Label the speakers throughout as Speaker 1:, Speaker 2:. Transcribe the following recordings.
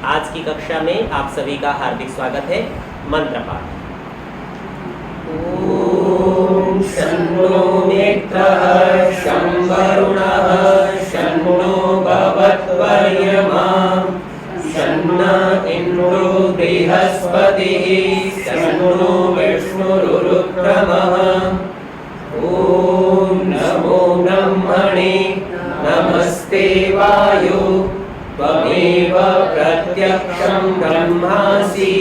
Speaker 1: आज की कक्षा में आप सभी का हार्दिक स्वागत है। मंत्र पाठ। ओम शन्नो मित्रः शं वरुणः शन्नो भवत्वर्यमा शन्नो इंद्रो बृहस्पतिः शन्नो विष्णुरुक्रमः। ओम नमो ब्रह्मणे नमस्ते वायु त्वमेव प्रत्यक्षं ब्रह्मासि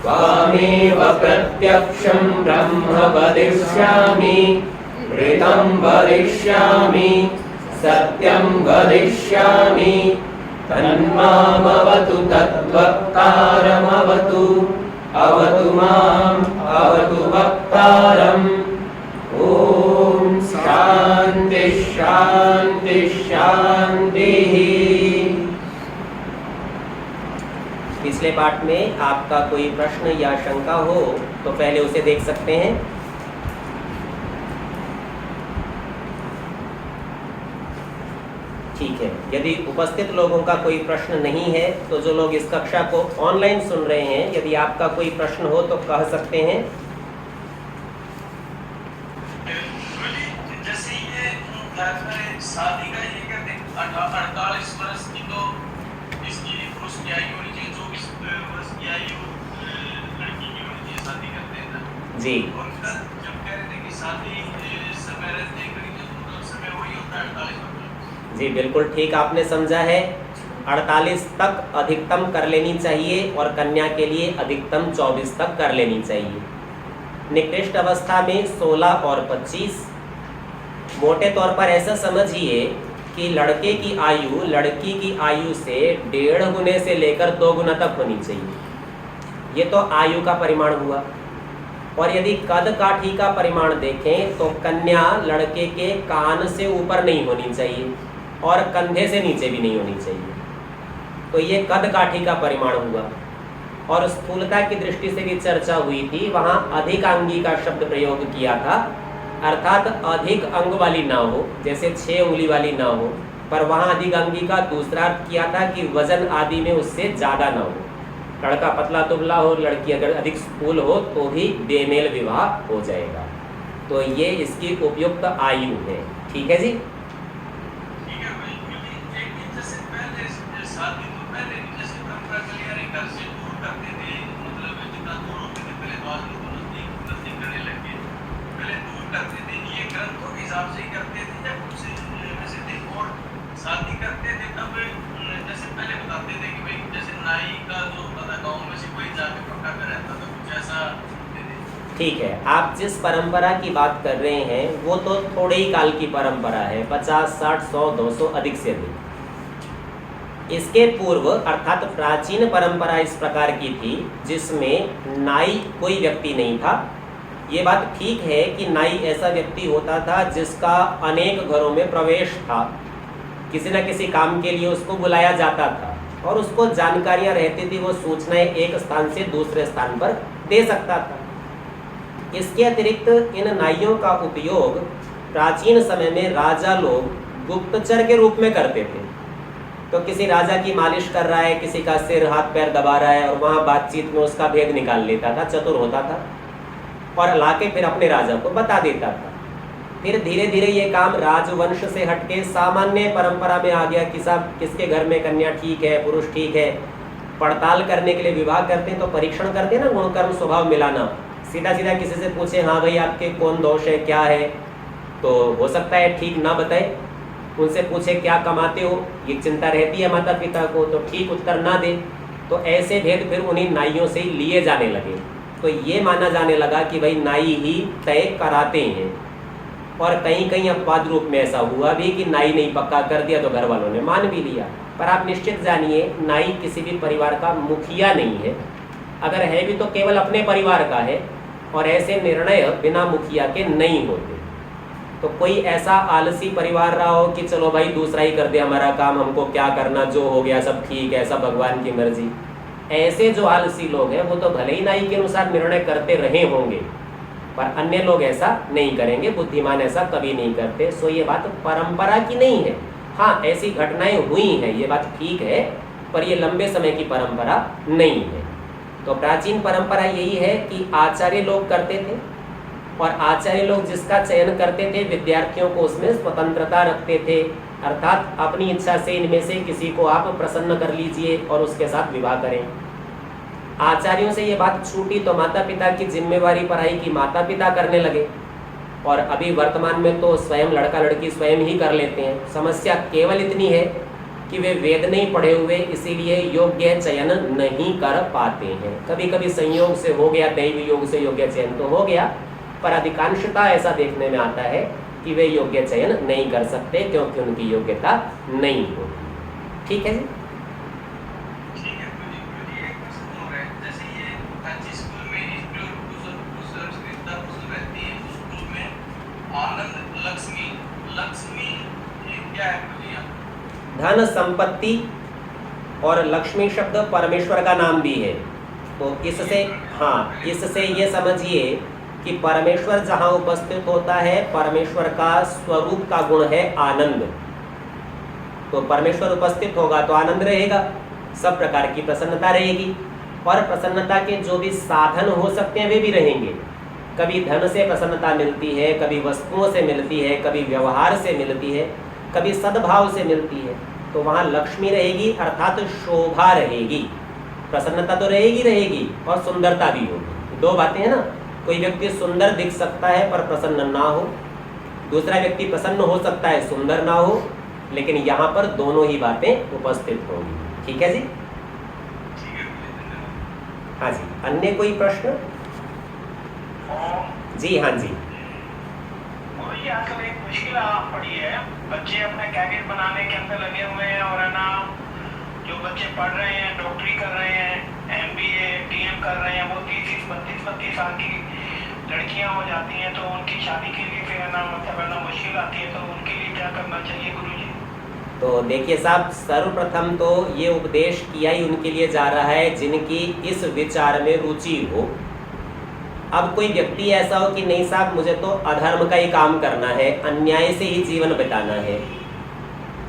Speaker 1: त्वामेव प्रत्यक्षं ब्रह्म वदिष्यामि ऋतं वदिष्यामि सत्यं वदिष्यामि तन्मामवतु तद्वक्तारमवतु अवतु माम् अवतु वक्तारम्। ओम शांति शांति शांति। पिछले पाठ में आपका कोई प्रश्न या शंका हो तो पहले उसे देख सकते हैं। ठीक है, यदि उपस्थित लोगों का कोई प्रश्न नहीं है तो जो लोग इस कक्षा को ऑनलाइन सुन रहे हैं, यदि आपका कोई प्रश्न हो तो कह सकते हैं।
Speaker 2: जैसे ये शादी का ये कहते 48 वर्ष की तो इसकी पुरुष की आयु होनी चाहिए, 24 वर्ष की आयु लड़की की होनी चाहिए शादी करते हैं ना
Speaker 1: जी।
Speaker 2: और जब कह रहे थे कि शादी समय रहते करेंगे तो समय वही होता है 48 वर्ष।
Speaker 1: जी बिल्कुल ठीक आपने समझा है। 48 तक अधिकतम कर लेनी चाहिए और कन्या के लिए अधिकतम 24 तक कर लेनी चाहिए। निकृष्ट अवस्था में 16 और 25। मोटे तौर पर ऐसा समझिए कि लड़के की आयु लड़की की आयु से 1.5 गुने से लेकर 2 गुना तक होनी चाहिए। ये तो आयु का परिमाण हुआ। और यदि कद काठी का परिमाण देखें तो कन्या लड़के के कान से ऊपर नहीं होनी चाहिए और कंधे से नीचे भी नहीं होनी चाहिए। तो ये कद काठी का परिमाण हुआ। और स्थूलता की दृष्टि से भी चर्चा हुई थी, वहाँ अधिकांगी का शब्द प्रयोग किया था, अर्थात अधिक अंग वाली ना हो, जैसे 6 उंगली वाली ना हो, पर वहाँ अधिकांगी का दूसरा अर्थ किया था कि वजन आदि में उससे ज़्यादा ना हो। लड़का पतला दुबला हो, लड़की अगर अधिक स्थूल हो तो भी बेमेल विवाह हो जाएगा। तो ये इसकी उपयुक्त आयु है। ठीक है जी।
Speaker 2: शादी करते थे तब जैसे पहले बताते थे कि भाई जैसे नाई का जो गाँव में से कोई जाके पक्का कर रहता था, कुछ ऐसा।
Speaker 1: ठीक है, आप जिस परंपरा की बात कर रहे हैं वो तो थोड़े ही काल की परंपरा है, 50, 60, 100, 200 अधिक से अधिक। इसके पूर्व अर्थात प्राचीन परंपरा इस प्रकार की थी जिसमें नाई कोई व्यक्ति नहीं था। ये बात ठीक है कि नाई ऐसा व्यक्ति होता था जिसका अनेक घरों में प्रवेश था, किसी न किसी काम के लिए उसको बुलाया जाता था और उसको जानकारियां रहती थी, वो सूचनाएं एक स्थान से दूसरे स्थान पर दे सकता था। इसके अतिरिक्त इन नाइयों का उपयोग प्राचीन समय में राजा लोग गुप्तचर के रूप में करते थे। तो किसी राजा की मालिश कर रहा है, किसी का सिर हाथ पैर दबा रहा है और वहाँ बातचीत में उसका भेद निकाल लेता था, चतुर होता था और लाके फिर अपने राजा को बता देता था। फिर धीरे धीरे ये काम राजवंश से हटके सामान्य परंपरा में आ गया कि साहब किसके घर में कन्या ठीक है, पुरुष ठीक है। पड़ताल करने के लिए विवाह करते हैं तो परीक्षण करते हैं ना, गुण कर्म स्वभाव मिलाना। सीधा सीधा किसी से पूछे हाँ भाई आपके कौन दोष है, क्या है, तो हो सकता है ठीक ना बताए। उनसे पूछे क्या कमाते हो, ये चिंता रहती है माता पिता को, तो ठीक उत्तर ना दे। तो ऐसे भेद फिर उन्हीं नाइयों से ही लिए जाने लगे। तो ये माना जाने लगा कि भाई नाई ही तय कराते हैं। और कहीं कहीं अपवाद रूप में ऐसा हुआ भी कि नाई नहीं पक्का कर दिया तो घर वालों ने मान भी लिया। पर आप निश्चित जानिए नाई किसी भी परिवार का मुखिया नहीं है, अगर है भी तो केवल अपने परिवार का है और ऐसे निर्णय बिना मुखिया के नहीं होते। तो कोई ऐसा आलसी परिवार रहा हो कि चलो भाई दूसरा ही कर दे हमारा काम, हमको क्या करना, जो हो गया सब ठीक है, सब भगवान की मर्जी, ऐसे जो आलसी लोग हैं वो तो भले ही नाई के अनुसार निर्णय करते रहे होंगे, पर अन्य लोग ऐसा नहीं करेंगे, बुद्धिमान ऐसा कभी नहीं करते। सो ये बात परंपरा की नहीं है। हाँ, ऐसी घटनाएं हुई हैं, ये बात ठीक है, पर ये लंबे समय की परंपरा नहीं है। तो प्राचीन परंपरा यही है कि आचार्य लोग करते थे, और आचार्य लोग जिसका चयन करते थे विद्यार्थियों को उसमें स्वतंत्रता रखते थे, अर्थात अपनी इच्छा से इनमें से किसी को आप प्रसन्न कर लीजिए और उसके साथ विवाह करें। आचार्यों से ये बात छूटी तो माता पिता की जिम्मेवारी पढ़ाई की माता पिता करने लगे, और अभी वर्तमान में तो स्वयं लड़का लड़की स्वयं ही कर लेते हैं। समस्या केवल इतनी है कि वे वेद नहीं पढ़े हुए, इसीलिए योग्य चयन नहीं कर पाते हैं। कभी कभी संयोग से हो गया, दैवी योग से योग्य चयन तो हो गया, पर अधिकांशतः ऐसा देखने में आता है कि वे योग्य चयन नहीं कर सकते क्योंकि उनकी योग्यता नहीं होती। ठीक है जी।
Speaker 2: ठीक है गुरुजी, एक प्रश्न हो रहा है, जैसे ये जिस स्कूल में रहती है उस स्कूल में आनंद लक्ष्मी ये क्या है गुरुजी?
Speaker 1: धन संपत्ति और लक्ष्मी शब्द परमेश्वर का नाम भी है। तो इससे इससे ये समझिए कि परमेश्वर जहाँ उपस्थित होता है, परमेश्वर का स्वरूप का गुण है आनंद। तो परमेश्वर उपस्थित होगा तो आनंद रहेगा, सब प्रकार की प्रसन्नता रहेगी, और प्रसन्नता के जो भी साधन हो सकते हैं वे भी रहेंगे। कभी धन से प्रसन्नता मिलती है, कभी वस्तुओं से मिलती है, कभी व्यवहार से मिलती है, कभी सद्भाव से मिलती है। तो वहाँ लक्ष्मी रहेगी, अर्थात शोभा रहेगी, प्रसन्नता तो रहेगी और सुंदरता भी होगी। दो बातें हैं ना, कोई व्यक्ति सुंदर दिख सकता है पर प्रसन्न ना हो, दूसरा व्यक्ति प्रसन्न हो सकता है सुंदर ना हो, लेकिन यहाँ पर दोनों ही बातें उपस्थित होंगी। ठीक है जी। हाँ जी, अन्य कोई प्रश्न? जी हाँ जी।
Speaker 3: मुझे आजकल एक मुश्किल पड़ी है, बच्चे अपने कैरियर बनाने के अंदर लगे हुए हैं, और है ना जो बच्चे पढ़ रहे हैं, डॉक्टरी कर रहे हैं, MBA DM कर रहे हैं, वो 30-32 साल की लड़कियां हो जाती हैं, तो उनकी शादी के लिए फिर है ना मतलब है ना मुश्किल आती है, तो उनके लिए क्या करना चाहिए गुरुजी?
Speaker 1: तो देखिए साहब, सर्वप्रथम तो ये उपदेश किया ही उनके लिए जा रहा है जिनकी इस विचार में रुचि हो। अब कोई व्यक्ति ऐसा हो कि नहीं साहब मुझे तो अधर्म का ही काम करना है, अन्याय से ही जीवन बिताना है।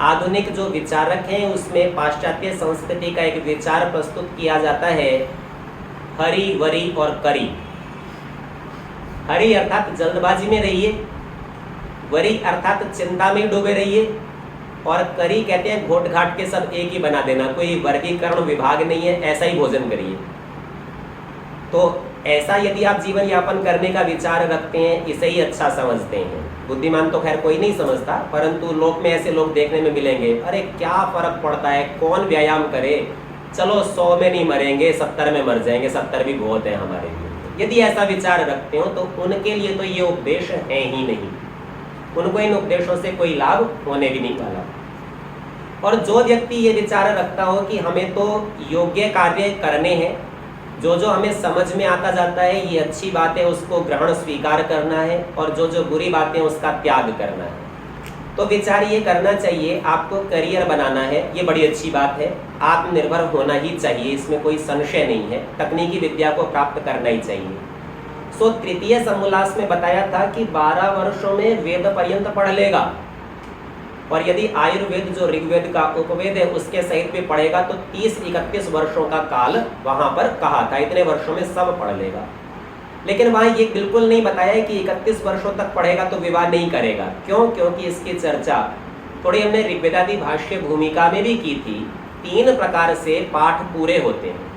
Speaker 1: आधुनिक जो विचारक हैं उसमें पाश्चात्य संस्कृति का एक विचार प्रस्तुत किया जाता है, हरि वरी और करी। हरि अर्थात जल्दबाजी में रहिए, वरी अर्थात चिंता में डूबे रहिए, और करी कहते हैं घोट घाट के सब एक ही बना देना, कोई वर्गीकरण विभाग नहीं है, ऐसा ही भोजन करिए। तो ऐसा यदि आप जीवन यापन करने का विचार रखते हैं, इसे ही अच्छा समझते हैं। बुद्धिमान तो खैर कोई नहीं समझता, परंतु लोक में ऐसे लोग देखने में मिलेंगे, अरे क्या फर्क पड़ता है, कौन व्यायाम करे, चलो 100 में नहीं मरेंगे 70 में मर जाएंगे, 70 भी बहुत है हमारे लिए। यदि ऐसा विचार रखते हो तो उनके लिए तो ये उपदेश है ही नहीं, उनको इन उपदेशों से कोई लाभ होने भी नहीं वाला। और जो व्यक्ति ये विचार रखता हो कि हमें तो योग्य कार्य करने हैं, जो जो हमें समझ में आता जाता है ये अच्छी बात है, उसको ग्रहण स्वीकार करना है, और जो जो बुरी बातें उसका त्याग करना है, तो विचार ये करना चाहिए आपको करियर बनाना है, ये बड़ी अच्छी बात है, आत्मनिर्भर होना ही चाहिए, इसमें कोई संशय नहीं है, तकनीकी विद्या को प्राप्त करना ही चाहिए। सो तृतीय समोल्लास में बताया था कि 12 वर्षों में वेद पर्यंत पढ़ लेगा, और यदि आयुर्वेद जो ऋग्वेद का उपवेद है उसके सहित भी पढ़ेगा तो 30-31 वर्षों का काल वहां पर कहा था, इतने वर्षों में सब पढ़ लेगा। लेकिन वहां ये बिल्कुल नहीं बताया कि 31 वर्षों तक पढ़ेगा तो विवाह नहीं करेगा। क्यों? क्योंकि इसकी चर्चा थोड़ी हमने ऋग्वेदादि भाष्य भूमिका में भी की थी। 3 प्रकार से पाठ पूरे होते हैं।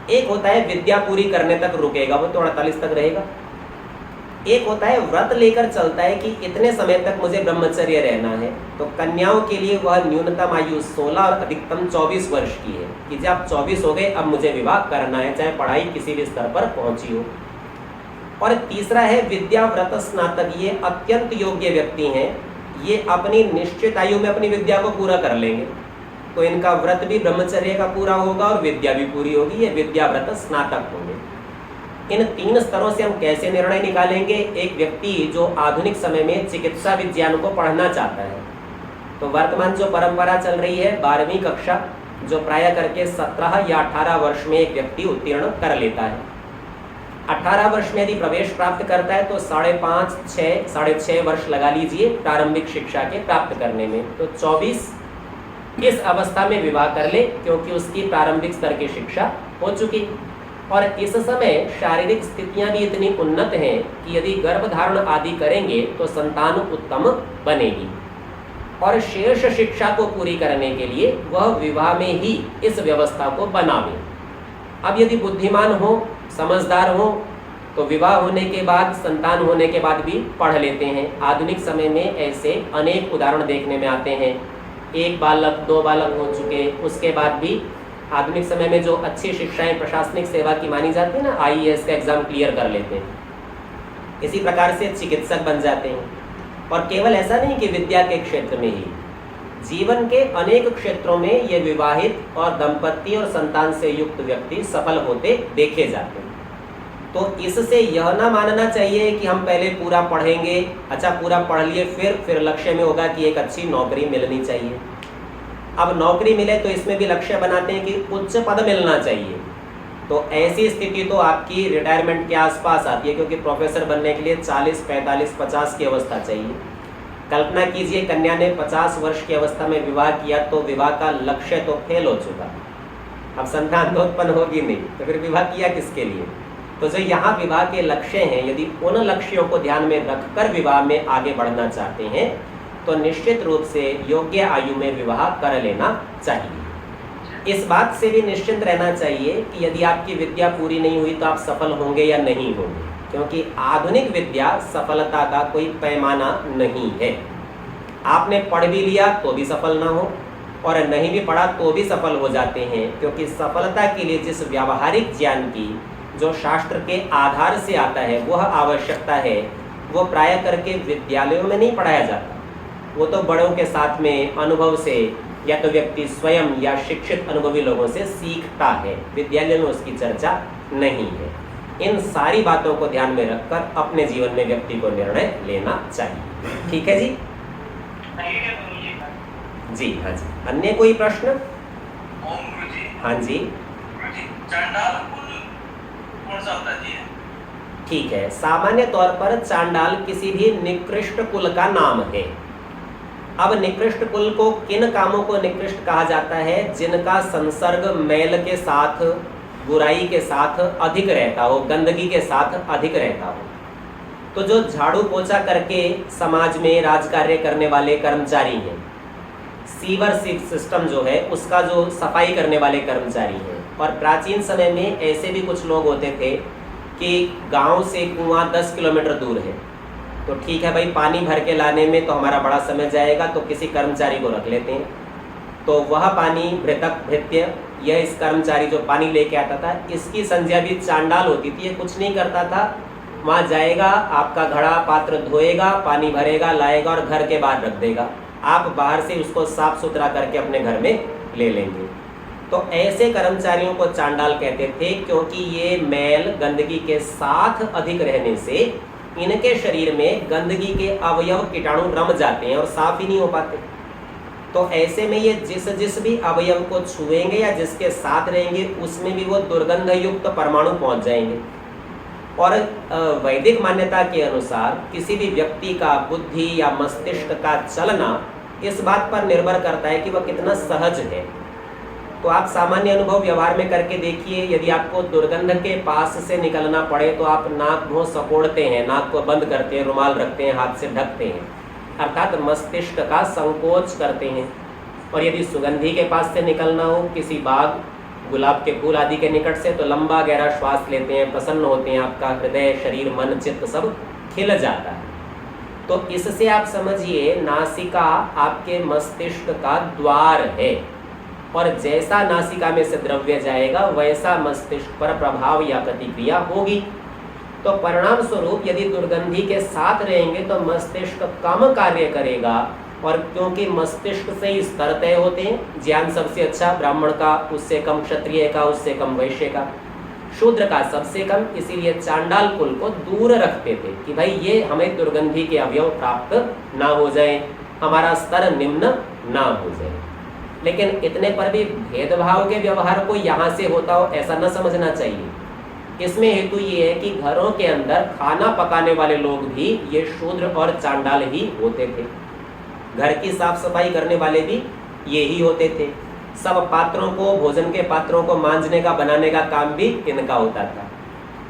Speaker 1: एक होता है विद्या पूरी करने तक रुकेगा, वो तो 48 तक रहेगा। एक होता है व्रत लेकर चलता है कि इतने समय तक मुझे ब्रह्मचर्य रहना है, तो कन्याओं के लिए वह न्यूनतम आयु 16 और अधिकतम 24 वर्ष की है कि जब 24 हो गए अब मुझे विवाह करना है, चाहे पढ़ाई किसी भी स्तर पर पहुंची हो। और तीसरा है विद्या व्रत स्नातक, ये अत्यंत योग्य व्यक्ति हैं, ये अपनी निश्चित आयु में अपनी विद्या को पूरा कर लेंगे, तो इनका व्रत भी ब्रह्मचर्य का पूरा होगा और विद्या भी पूरी होगी, ये विद्या व्रत स्नातक होंगे। इन 3 स्तरों से हम कैसे निर्णय निकालेंगे? एक व्यक्ति जो आधुनिक समय में चिकित्सा विज्ञान को पढ़ना चाहता है, तो वर्तमान जो परंपरा चल रही है 12वीं कक्षा, जो प्राय करके 17 या 18 वर्ष में एक व्यक्ति उत्तीर्ण कर लेता है। 18 वर्ष में यदि प्रवेश प्राप्त करता है तो 5.5-6 वर्ष लगा लीजिए प्रारंभिक शिक्षा के प्राप्त करने में, तो 24 इस अवस्था में विवाह कर ले, क्योंकि उसकी प्रारंभिक स्तर की शिक्षा हो चुकी और इस समय शारीरिक स्थितियां भी इतनी उन्नत हैं कि यदि गर्भधारण आदि करेंगे तो संतान उत्तम बनेगी और शेष शिक्षा को पूरी करने के लिए वह विवाह में ही इस व्यवस्था को बनावे। अब यदि बुद्धिमान हो, समझदार हो तो विवाह होने के बाद, संतान होने के बाद भी पढ़ लेते हैं। आधुनिक समय में ऐसे अनेक उदाहरण देखने में आते हैं। 1 बालक 2 बालक हो चुके, उसके बाद भी आधुनिक समय में जो अच्छी शिक्षाएं प्रशासनिक सेवा की मानी जाती है ना, IAS का एग्जाम क्लियर कर लेते हैं। इसी प्रकार से चिकित्सक बन जाते हैं। और केवल ऐसा नहीं कि विद्या के क्षेत्र में ही, जीवन के अनेक क्षेत्रों में ये विवाहित और दंपति और संतान से युक्त व्यक्ति सफल होते देखे जाते हैं। तो इससे यह ना मानना चाहिए कि हम पहले पूरा पढ़ेंगे, अच्छा पूरा पढ़ लिए, फिर लक्ष्य में होगा कि एक अच्छी नौकरी मिलनी चाहिए। अब नौकरी मिले तो इसमें भी लक्ष्य बनाते हैं कि उच्च पद मिलना चाहिए। तो ऐसी स्थिति तो आपकी रिटायरमेंट के आसपास आती है, क्योंकि प्रोफेसर बनने के लिए 40, 45, 50 की अवस्था चाहिए। कल्पना कीजिए कन्या ने 50 वर्ष की अवस्था में विवाह किया तो विवाह का लक्ष्य तो फेल हो चुका। अब संतान तो उत्पन्न होगी नहीं, तो फिर विवाह किया किसके लिए? तो जो यहाँ विवाह के लक्ष्य हैं, यदि उन लक्ष्यों को ध्यान में रखकर विवाह में आगे बढ़ना चाहते हैं तो निश्चित रूप से योग्य आयु में विवाह कर लेना चाहिए। इस बात से भी निश्चिंत रहना चाहिए कि यदि आपकी विद्या पूरी नहीं हुई तो आप सफल होंगे या नहीं होंगे, क्योंकि आधुनिक विद्या सफलता का कोई पैमाना नहीं है। आपने पढ़ भी लिया तो भी सफल ना हो और नहीं भी पढ़ा तो भी सफल हो जाते हैं, क्योंकि सफलता के लिए जिस व्यावहारिक ज्ञान की जो शास्त्र के आधार से आता है वह आवश्यकता है, वो प्राय करके विद्यालयों में नहीं पढ़ाया जाता। वो तो बड़ों के साथ में अनुभव से, या तो व्यक्ति स्वयं या शिक्षित अनुभवी लोगों से सीखता है। विद्यालय में उसकी चर्चा नहीं है। इन सारी बातों को ध्यान में रखकर अपने जीवन में व्यक्ति को निर्णय लेना चाहिए। ठीक है जी? जी हाँ जी। अन्य कोई प्रश्न?
Speaker 2: ओम गुरु जी।
Speaker 1: हाँ जी।
Speaker 2: चांडाल कुल कौन सा होता है जी?
Speaker 1: ठीक है, सामान्य तौर पर चांडाल किसी भी निकृष्ट कुल का नाम है। अब निकृष्ट कुल को किन कामों को निकृष्ट कहा जाता है? जिनका संसर्ग मैल के साथ, बुराई के साथ अधिक रहता हो, गंदगी के साथ अधिक रहता हो। तो जो झाड़ू पोछा करके समाज में राजकार्य करने वाले कर्मचारी हैं, सीवर सिस्टम जो है उसका जो सफाई करने वाले कर्मचारी हैं, और प्राचीन समय में ऐसे भी कुछ लोग होते थे कि गांव से कुआं 10 किलोमीटर दूर है, तो ठीक है भाई, पानी भर के लाने में तो हमारा बड़ा समय जाएगा, तो किसी कर्मचारी को रख लेते हैं। तो वह पानी भृत्य, यह इस कर्मचारी जो पानी लेके आता था, इसकी संज्ञा भी चांडाल होती थी। ये कुछ नहीं करता था, वहाँ जाएगा, आपका घड़ा पात्र धोएगा, पानी भरेगा, लाएगा और घर के बाहर रख देगा। आप बाहर से उसको साफ सुथरा करके अपने घर में ले लेंगे। तो ऐसे कर्मचारियों को चांडाल कहते थे, क्योंकि ये मैल गंदगी के साथ अधिक रहने से इनके शरीर में गंदगी के अवयव कीटाणु रम जाते हैं और साफ ही नहीं हो पाते। तो ऐसे में ये जिस भी अवयव को छुएंगे या जिसके साथ रहेंगे उसमें भी वो दुर्गंध युक्त परमाणु पहुंच जाएंगे। और वैदिक मान्यता के अनुसार किसी भी व्यक्ति का बुद्धि या मस्तिष्क का चलना इस बात पर निर्भर करता है कि वह कितना सहज है। तो आप सामान्य अनुभव व्यवहार में करके देखिए, यदि आपको दुर्गंध के पास से निकलना पड़े तो आप नाक मुंह सकोड़ते हैं, नाक को बंद करते हैं, रुमाल रखते हैं, हाथ से ढकते हैं, अर्थात मस्तिष्क का संकोच करते हैं। और यदि सुगंधी के पास से निकलना हो, किसी बाग, गुलाब के फूल आदि के निकट से, तो लंबा गहरा श्वास लेते हैं, प्रसन्न होते हैं, आपका हृदय, शरीर, मन, चित्त सब खिल जाता है। तो इससे आप समझिए नासिका आपके मस्तिष्क का द्वार है, और जैसा नासिका में से द्रव्य जाएगा वैसा मस्तिष्क पर प्रभाव या प्रतिक्रिया होगी। तो परिणाम स्वरूप यदि दुर्गंधी के साथ रहेंगे तो मस्तिष्क कम कार्य करेगा, और क्योंकि मस्तिष्क से ही स्तर तय होते हैं, ज्ञान सबसे अच्छा ब्राह्मण का, उससे कम क्षत्रिय का, उससे कम वैश्य का, शूद्र का सबसे कम, इसीलिए चांडाल कुल को दूर रखते थे कि भाई ये हमें दुर्गंधी के अवयव प्राप्त ना हो जाए, हमारा स्तर निम्न ना हो जाए। लेकिन इतने पर भी भेदभाव के व्यवहार को यहाँ से होता हो ऐसा न समझना चाहिए। इसमें हेतु ये है कि घरों के अंदर खाना पकाने वाले लोग भी ये शूद्र और चांडाल ही होते थे। घर की साफ सफाई करने वाले भी यही होते थे। सब पात्रों को, भोजन के पात्रों को मांजने का, बनाने का काम भी इनका होता था।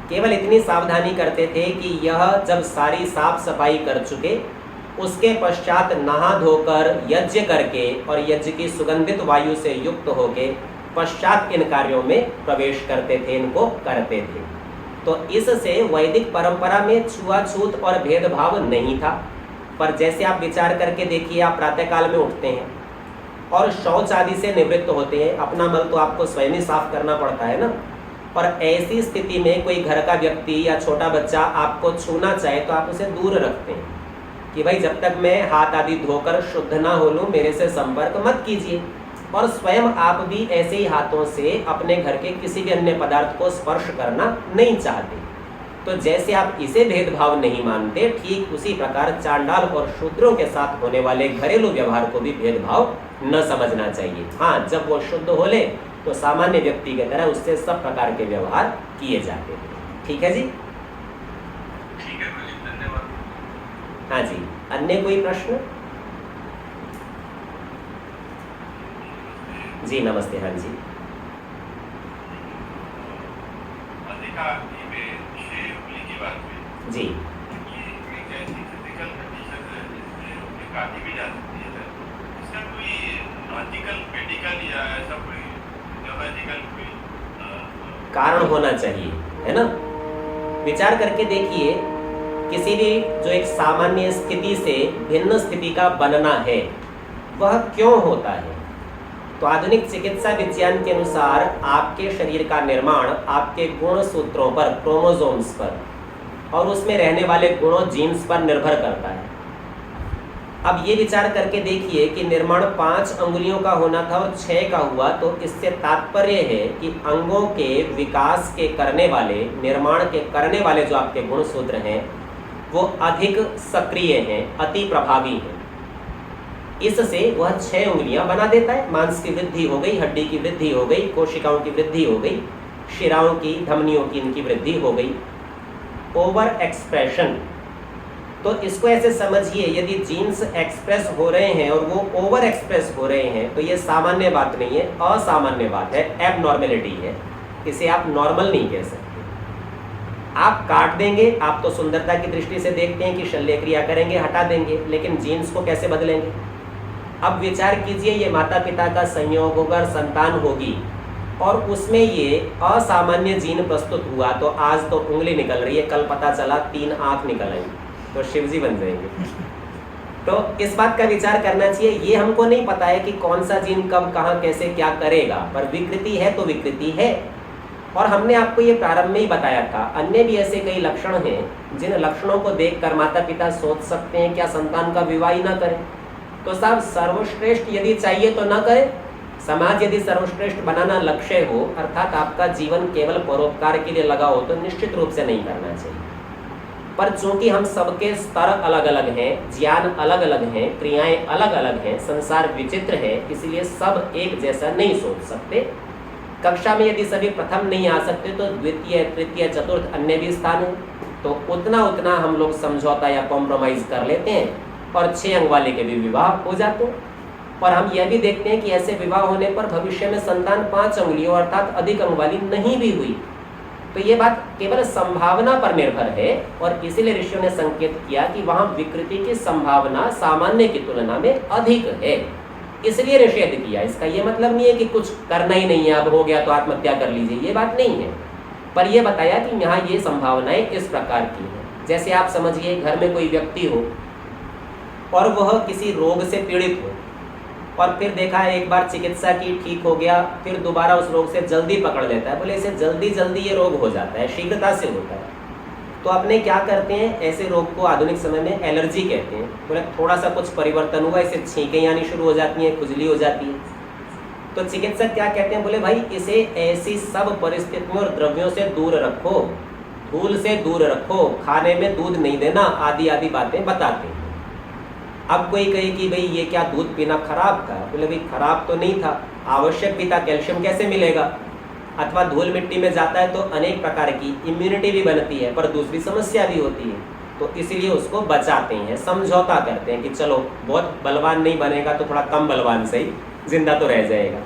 Speaker 1: केवल इतनी सावधानी करते थे कि यह जब सारी साफ सफाई कर चुके, उसके पश्चात नहा धोकर यज्ञ करके और यज्ञ की सुगंधित वायु से युक्त होके पश्चात इन कार्यों में प्रवेश करते थे, इनको करते थे। तो इससे वैदिक परंपरा में छुआछूत और भेदभाव नहीं था। पर जैसे आप विचार करके देखिए, आप प्रातःकाल में उठते हैं और शौच आदि से निवृत्त होते हैं, अपना मल तो आपको स्वयं ही साफ करना पड़ता है ना। और ऐसी स्थिति में कोई घर का व्यक्ति या छोटा बच्चा आपको छूना चाहे तो आप उसे दूर रखते हैं कि भाई जब तक मैं हाथ आदि धोकर शुद्ध ना हो लूँ, मेरे से संपर्क मत कीजिए। और स्वयं आप भी ऐसे ही हाथों से अपने घर के किसी भी अन्य पदार्थ को स्पर्श करना नहीं चाहते। तो जैसे आप इसे भेदभाव नहीं मानते, ठीक उसी प्रकार चांडाल और शूद्रों के साथ होने वाले घरेलू व्यवहार को भी भेदभाव न समझना चाहिए। हाँ, जब वो शुद्ध हो ले तो सामान्य व्यक्ति की तरह उससे सब प्रकार के व्यवहार किए जाते हैं। ठीक है जी?
Speaker 2: ठीक है गुरुजी, धन्यवाद।
Speaker 1: हाँ जी, अन्य कोई प्रश्न? जी नमस्ते। हाँ जी,
Speaker 2: अधिकारी में शेर उंगली की बात हुई
Speaker 1: जी
Speaker 2: कि एक ऐसी फिजिकल कंडीशन है जिसमें काटी भी जा सकती है, इसका कोई लॉजिकल, मेडिकल या ऐसा कोई जोलॉजिकल कोई
Speaker 1: कारण होना चाहिए, है ना? विचार करके देखिए, किसी भी जो एक सामान्य स्थिति से भिन्न स्थिति का बनना है, वह क्यों होता है? तो आधुनिक चिकित्सा विज्ञान के अनुसार आपके शरीर का निर्माण आपके गुण सूत्रों पर, क्रोमोसोम्स पर और उसमें रहने वाले गुणों, जीन्स पर निर्भर करता है। अब ये विचार करके देखिए कि निर्माण 5 अंगुलियों का होना था और 6 का हुआ, तो इससे तात्पर्य है कि अंगों के विकास के करने वाले, निर्माण के करने वाले जो आपके गुण सूत्र हैं वो अधिक सक्रिय हैं, अति प्रभावी हैं। इससे वह 6 उंगलियां बना देता है। मांस की वृद्धि हो गई, हड्डी की वृद्धि हो गई, कोशिकाओं की वृद्धि हो गई, शिराओं की, धमनियों की इनकी वृद्धि हो गई। ओवर एक्सप्रेशन, तो इसको ऐसे समझिए, यदि जीन्स एक्सप्रेस हो रहे हैं और वो ओवर एक्सप्रेस हो रहे हैं तो ये सामान्य बात नहीं है, असामान्य बात है, एबनॉर्मेलिटी है। इसे आप नॉर्मल नहीं कह सकते। आप काट देंगे, आप तो सुंदरता की दृष्टि से देखते हैं कि शल्य क्रिया करेंगे, हटा देंगे, लेकिन जीन्स को कैसे बदलेंगे? अब विचार कीजिए, ये माता पिता का संयोग होगा, संतान होगी और उसमें ये असामान्य जीन प्रस्तुत हुआ, तो आज तो उंगली निकल रही है, कल पता चला 3 आंख निकल आई, तो शिवजी बन जाएंगे। तो इस बात का विचार करना चाहिए। ये हमको नहीं पता है कि कौन सा जीन कब, कहाँ, कैसे, क्या करेगा, पर विकृति है तो विकृति है। और हमने आपको ये प्रारंभ में ही बताया था, अन्य भी ऐसे कई लक्षण हैं जिन लक्षणों को देखकर माता पिता सोच सकते हैं क्या संतान का विवाह ही ना करें। तो साहब, सर्वश्रेष्ठ यदि चाहिए तो ना करें। समाज यदि सर्वश्रेष्ठ बनाना लक्ष्य हो, अर्थात आपका जीवन केवल परोपकार के लिए लगा हो, तो निश्चित रूप से नहीं करना चाहिए। पर चूंकि हम सबके स्तर अलग अलग हैं, ज्ञान अलग अलग हैं, क्रियाएं अलग अलग हैं, संसार विचित्र है, इसलिए सब एक जैसा नहीं सोच सकते। कक्षा में यदि सभी प्रथम नहीं आ सकते तो द्वितीय, तृतीय, चतुर्थ अन्य भी स्थान है, तो उतना उतना हम लोग समझौता या कॉम्प्रोमाइज कर लेते हैं और 6 अंग वाले के भी विवाह हो जाते हैं। और हम यह भी देखते हैं कि ऐसे विवाह होने पर भविष्य में संतान 5 अंगुलियों अर्थात अधिक अंग वाली नहीं भी हुई। तो ये बात केवल संभावना पर निर्भर है और इसीलिए ऋषियों ने संकेत किया कि वहां विकृति की संभावना सामान्य की तुलना में अधिक है, इसलिए निषेध किया। इसका ये मतलब नहीं है कि कुछ करना ही नहीं है, अब हो गया तो आत्महत्या कर लीजिए, ये बात नहीं है। पर यह बताया कि यहाँ ये संभावनाएं इस प्रकार की हैं। जैसे आप समझिए, घर में कोई व्यक्ति हो और वह किसी रोग से पीड़ित हो और फिर देखा है एक बार चिकित्सा की, ठीक हो गया, फिर दोबारा उस रोग से जल्दी पकड़ लेता है। बोले इसे जल्दी जल्दी ये रोग हो जाता है, शीघ्रता से होता है। तो अपने क्या करते हैं, ऐसे रोग को आधुनिक समय में एलर्जी कहते हैं। बोले थोड़ा सा कुछ परिवर्तन हुआ, इसे छींकें आनी शुरू हो जाती हैं, खुजली हो जाती है। तो चिकित्सक क्या कहते हैं, बोले भाई इसे ऐसी सब परिस्थितियों और द्रव्यों से दूर रखो, धूल से दूर रखो, खाने में दूध नहीं देना, आदि आदि बातें बताते हैं। अब कोई कहे कि भाई ये क्या दूध पीना खराब था? बोले भाई खराब तो नहीं था, आवश्यक भी था, कैल्शियम कैसे मिलेगा? अथवा धूल मिट्टी में जाता है तो अनेक प्रकार की इम्यूनिटी भी बनती है, पर दूसरी समस्या भी होती है, तो इसीलिए उसको बचाते हैं, समझौता करते हैं कि चलो बहुत बलवान नहीं बनेगा तो थोड़ा कम बलवान सही, जिंदा तो रह जाएगा।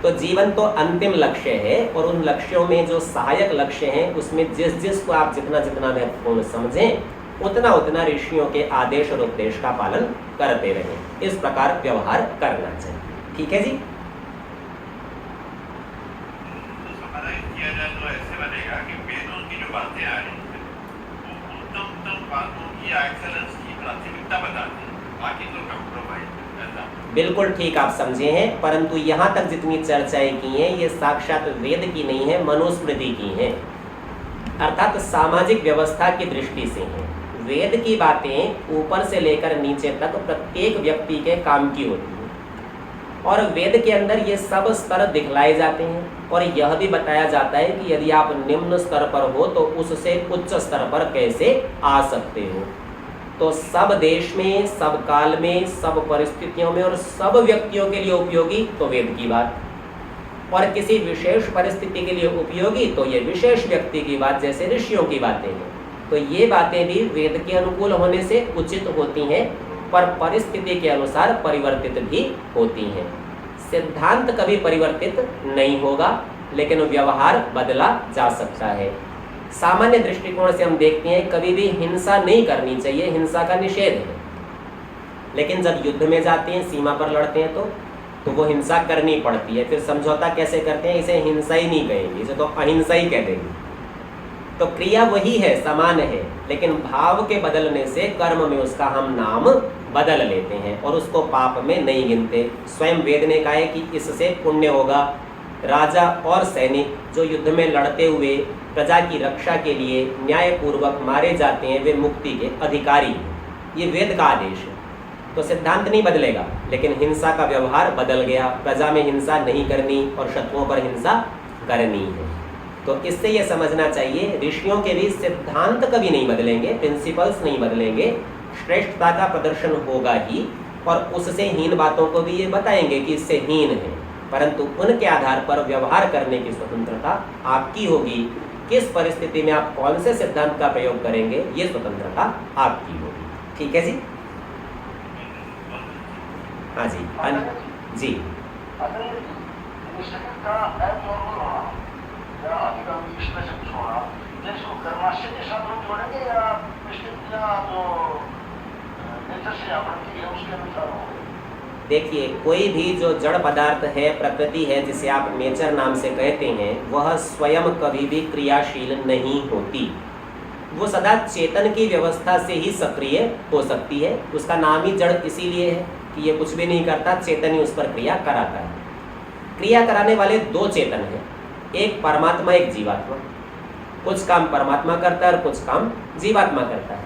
Speaker 1: तो जीवन तो अंतिम लक्ष्य है, और उन लक्ष्यों में जो सहायक लक्ष्य हैं उसमें जिस जिस को आप जितना जितना महत्वपूर्ण समझें उतना उतना ऋषियों के आदेश और उपदेश का पालन करते रहें। इस प्रकार व्यवहार करना चाहिए। ठीक है जी।
Speaker 2: तो समराइज किया जाए तो ऐसे बनेगा कि वेदों की जो बातें आ रही हैं वो उत्तम बातों की एक्सेलेंस की प्राथमिकता बताती है, बाकी तो कंप्रोमाइज ऐसा।
Speaker 1: बिल्कुल ठीक आप समझे हैं, परंतु यहाँ तक जितनी चर्चाएं की हैं ये साक्षात वेद की नहीं है, मनुस्मृति की हैं, अर्थात सामाजिक व्यवस्था की दृष्टि से हैं। वेद की बातें ऊपर से लेकर नीचे तक प्रत्येक व्यक्ति के काम की होती है, और वेद के अंदर ये सब स्तर दिखलाए जाते हैं, और यह भी बताया जाता है कि यदि आप निम्न स्तर पर हो तो उससे उच्च स्तर पर कैसे आ सकते हो। तो सब देश में, सब काल में, सब परिस्थितियों में और सब व्यक्तियों के लिए उपयोगी तो वेद की बात, और किसी विशेष परिस्थिति के लिए उपयोगी तो ये विशेष व्यक्ति की बात, जैसे ऋषियों की बातें हैं। तो ये बातें भी वेद के अनुकूल होने से उचित होती हैं, पर परिस्थिति के अनुसार परिवर्तित भी होती हैं। सिद्धांत कभी परिवर्तित नहीं होगा, लेकिन व्यवहार बदला जा सकता है। सामान्य दृष्टिकोण से हम देखते हैं कभी भी हिंसा नहीं करनी चाहिए, हिंसा का निषेध है, लेकिन जब युद्ध में जाते हैं, सीमा पर लड़ते हैं तो वो हिंसा करनी पड़ती है। फिर समझौता कैसे करते हैं, इसे हिंसा ही नहीं कहेंगे, इसे तो अहिंसा ही कह देंगे। तो क्रिया वही है, समान है, लेकिन भाव के बदलने से कर्म में उसका हम नाम बदल लेते हैं और उसको पाप में नहीं गिनते। स्वयं वेद ने कहा है कि इससे पुण्य होगा। राजा और सैनिक जो युद्ध में लड़ते हुए प्रजा की रक्षा के लिए न्यायपूर्वक मारे जाते हैं, वे मुक्ति के अधिकारी हैं। ये वेद का आदेश है। तो सिद्धांत नहीं बदलेगा, लेकिन हिंसा का व्यवहार बदल गया। प्रजा में हिंसा नहीं करनी और शत्रुओं पर हिंसा करनी है। तो इससे ये समझना चाहिए ऋषियों के भी सिद्धांत कभी नहीं बदलेंगे, प्रिंसिपल्स नहीं बदलेंगे, श्रेष्ठता का प्रदर्शन होगा ही, और उससे हीन बातों को भी ये बताएंगे कि इससे हीन है, परंतु उनके आधार पर व्यवहार करने की स्वतंत्रता आपकी होगी। किस परिस्थिति में आप कौन से सिद्धांत का प्रयोग करेंगे, ये स्वतंत्रता आपकी होगी। ठीक है जी। हाँ जी, जी देखिए, कोई भी जो जड़ पदार्थ है, प्रकृति है, जिसे आप नेचर नाम से कहते हैं, वह स्वयं कभी भी क्रियाशील नहीं होती। वो सदा चेतन की व्यवस्था से ही सक्रिय हो सकती है। उसका नाम ही जड़ इसीलिए है कि ये कुछ भी नहीं करता, चेतन ही उस पर क्रिया कराता है। क्रिया कराने वाले दो चेतन हैं, एक परमात्मा, एक जीवात्मा। कुछ काम परमात्मा करता है और कुछ काम जीवात्मा करता है।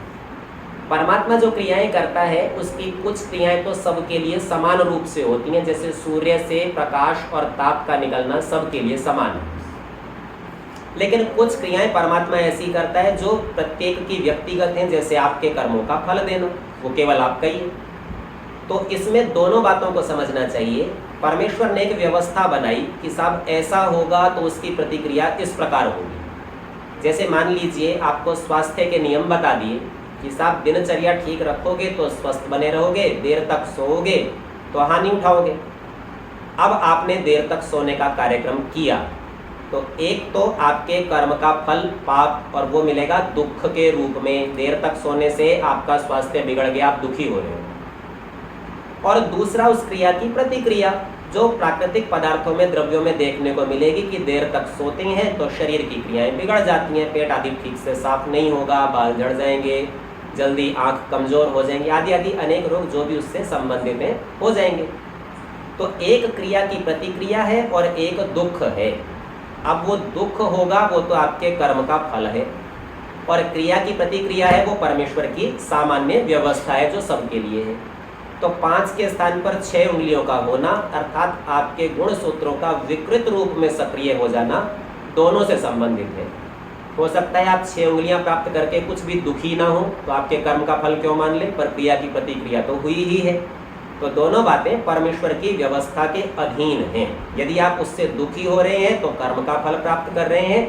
Speaker 1: परमात्मा जो क्रियाएं करता है उसकी कुछ क्रियाएं तो सबके लिए समान रूप से होती हैं, जैसे सूर्य से प्रकाश और ताप का निकलना सबके लिए समान है। लेकिन कुछ क्रियाएं परमात्मा ऐसी करता है जो प्रत्येक की व्यक्तिगत हैं, जैसे आपके कर्मों का फल देना, वो केवल आपका ही है। तो इसमें दोनों बातों को समझना चाहिए। परमेश्वर ने एक व्यवस्था बनाई कि साहब ऐसा होगा तो उसकी प्रतिक्रिया इस प्रकार होगी। जैसे मान लीजिए आपको स्वास्थ्य के नियम बता दिए कि साहब दिनचर्या ठीक रखोगे तो स्वस्थ बने रहोगे, देर तक सोओगे तो हानि उठाओगे। अब आपने देर तक सोने का कार्यक्रम किया तो एक तो आपके कर्म का फल पाप, और वो मिलेगा दुख के रूप में। देर तक सोने से आपका स्वास्थ्य बिगड़ गया, आप दुखी हो रहे हो। और दूसरा उस क्रिया की प्रतिक्रिया जो प्राकृतिक पदार्थों में, द्रव्यों में देखने को मिलेगी कि देर तक सोते हैं तो शरीर की क्रियाएं बिगड़ जाती हैं, पेट आदि ठीक से साफ नहीं होगा, बाल झड़ जाएंगे, जल्दी आंख कमजोर हो जाएंगी, आदि आदि अनेक रोग जो भी उससे संबंधित हैं हो जाएंगे। तो एक क्रिया की प्रतिक्रिया है और एक दुख है। अब वो दुख होगा वो तो आपके कर्म का फल है, और क्रिया की प्रतिक्रिया है वो परमेश्वर की सामान्य व्यवस्था है जो सबके लिए है। तो 5 के स्थान पर 6 उंगलियों का होना, अर्थात आपके गुण सूत्रों का विकृत रूप में सक्रिय हो जाना, दोनों से संबंधित है। हो सकता है आप 6 उंगलियां प्राप्त करके कुछ भी दुखी ना हो तो आपके कर्म का फल क्यों मान ले, पर क्रिया की प्रतिक्रिया तो हुई ही है। तो दोनों बातें परमेश्वर की व्यवस्था के अधीन हैं। यदि आप उससे दुखी हो रहे हैं तो कर्म का फल प्राप्त कर रहे हैं,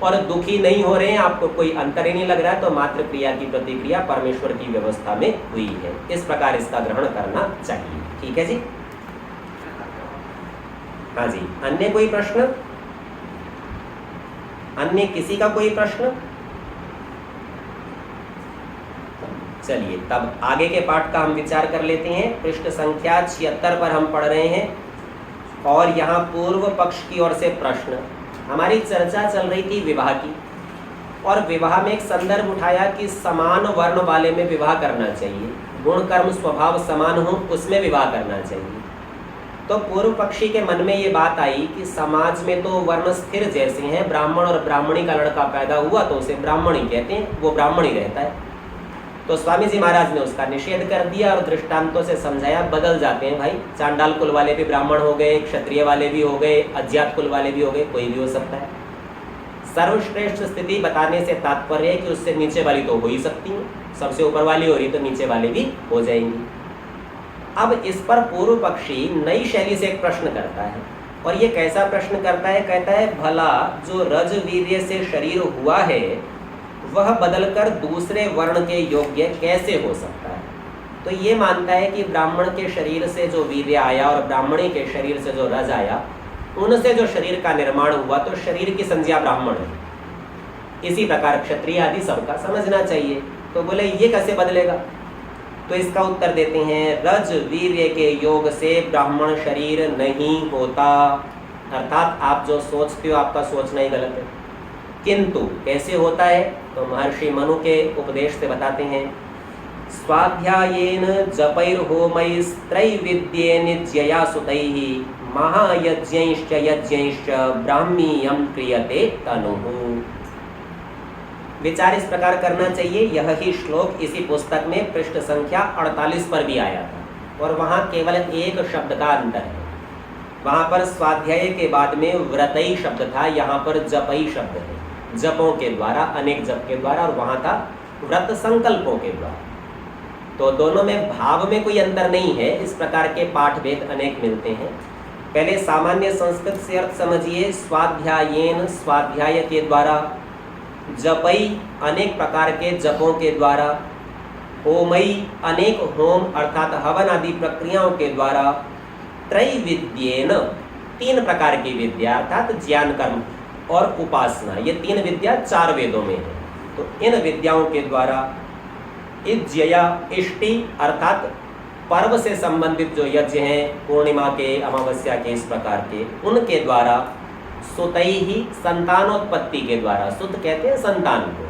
Speaker 1: और दुखी नहीं हो रहे हैं, आपको कोई अंतर ही नहीं लग रहा है, तो मात्र क्रिया की प्रतिक्रिया परमेश्वर की व्यवस्था में हुई है। इस प्रकार इसका ग्रहण करना चाहिए। ठीक है जी। हाँ जी, अन्य कोई प्रश्न? अन्य किसी का कोई प्रश्न? चलिए तब आगे के पाठ का हम विचार कर लेते हैं। पृष्ठ संख्या 76 पर हम पढ़ रहे हैं और यहाँ पूर्व पक्ष की ओर से प्रश्न। हमारी चर्चा चल रही थी विवाह की, और विवाह में एक संदर्भ उठाया कि समान वर्ण वाले में विवाह करना चाहिए, गुण कर्म स्वभाव समान हो उसमें विवाह करना चाहिए। तो पूर्व पक्षी के मन में ये बात आई कि समाज में तो वर्ण स्थिर जैसे हैं, ब्राह्मण और ब्राह्मणी का लड़का पैदा हुआ तो उसे ब्राह्मणी कहते हैं, वो ब्राह्मणी रहता है। तो स्वामी जी महाराज ने उसका निषेध कर दिया और दृष्टांतों से समझाया बदल जाते हैं भाई, चांडाल कुल वाले भी ब्राह्मण हो गए, क्षत्रिय वाले भी हो गए, अज्ञात कुल वाले भी हो गए, कोई भी हो सकता है। सर्वश्रेष्ठ स्थिति बताने से तात्पर्य है कि उससे नीचे वाली तो हो ही सकती है, सबसे ऊपर वाली हो रही तो नीचे वाले भी हो जाएंगी। अब इस पर पूर्व पक्षी नई शैली से एक प्रश्न करता है, और ये कैसा प्रश्न करता है? कहता है भला जो रज वीर्य से शरीर हुआ है वह बदलकर दूसरे वर्ण के योग्य कैसे हो सकता है? तो ये मानता है कि ब्राह्मण के शरीर से जो वीर्य आया और ब्राह्मणी के शरीर से जो रज आया, उनसे जो शरीर का निर्माण हुआ तो शरीर की संज्ञा ब्राह्मण है। इसी प्रकार क्षत्रिय आदि सबका समझना चाहिए। तो बोले ये कैसे बदलेगा? तो इसका उत्तर देते हैं रज वीर्य के योग से ब्राह्मण शरीर नहीं होता। अर्थात आप जो सोचते हो आपका सोचना ही गलत है। किंतु कैसे होता है? तो महर्षि मनु के उपदेश से बताते हैं स्वाध्यायेन जपैर्होमैस्त्रैविद्येन ज्यया सुतैः महायज्ञैश्च यज्ञैश्च ब्राह्मीयं क्रियते तनुः। विचार इस प्रकार करना चाहिए। यह ही श्लोक इसी पुस्तक में पृष्ठ संख्या 48 पर भी आया था, और वहाँ केवल एक शब्द का अंतर है। वहाँ पर स्वाध्याय के बाद में व्रतई शब्द था, यहाँ पर जपई शब्द है, जपों के द्वारा, अनेक जप के द्वारा, और वहाँ था व्रत संकल्पों के द्वारा। तो दोनों में भाव में कोई अंतर नहीं है। इस प्रकार के पाठ भेद अनेक मिलते हैं। पहले सामान्य संस्कृत से अर्थ समझिए। स्वाध्यायेन स्वाध्याय के द्वारा, जपई अनेक प्रकार के जपों के द्वारा, होमई अनेक होम अर्थात हवन आदि प्रक्रियाओं के द्वारा, त्रैविद्येन तीन प्रकार की विद्या अर्थात ज्ञान कर्म और उपासना, ये तीन विद्या 4 वेदों में है। तो इन विद्याओं के द्वारा इज्जया इष्टि अर्थात पर्व से संबंधित जो यज्ञ हैं, पूर्णिमा के, अमावस्या के, इस प्रकार के, उनके द्वारा, सुतई ही संतानोत्पत्ति के द्वारा, सुत कहते हैं संतान को,